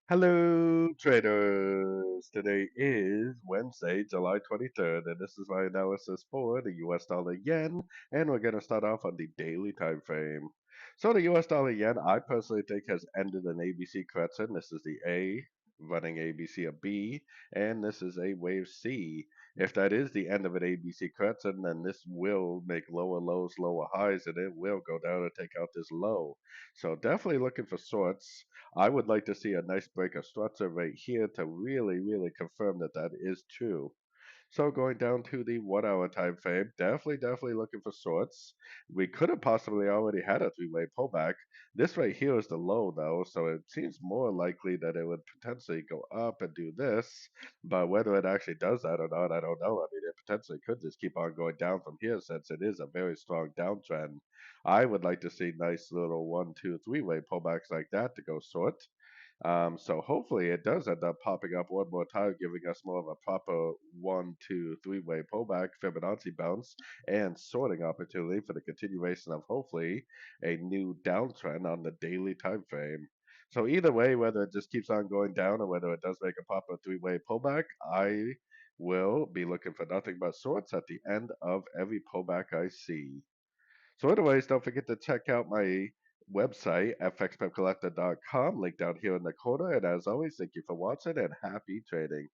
Hello, traders. Today is Wednesday, July 23rd, and this is my analysis for the US dollar yen. And we're going to start off on the daily time frame. So, the US dollar yen, I personally think, has ended an ABC correction. This is the A, running ABC a B, and this is a wave C. If that is the end of an ABC correction, then this will make lower lows, lower highs, and it will go down and take out this low. So, definitely looking for sorts. I would like to see a nice break of structure right here to really confirm that that is true. So going down to the 1 hour time frame, definitely looking for shorts. We could have possibly already had a three-way pullback. This right here is the low though, so it seems more likely that it would potentially go up and do this. But whether it actually does that or not, I don't know. I mean, it potentially could just keep on going down from here since it is a very strong downtrend. I would like to see nice little one, two, three-way pullbacks like that to go short. So hopefully it does end up popping up one more time, giving us more of a proper one, two, three-way pullback, Fibonacci bounce, and sorting opportunity for the continuation of hopefully a new downtrend on the daily time frame. So either way, whether it just keeps on going down or whether it does make a proper three-way pullback, I will be looking for nothing but shorts at the end of every pullback I see. So anyways, don't forget to check out my website, fxpipcollector.com, link down here in the corner. And as always, thank you for watching and happy trading.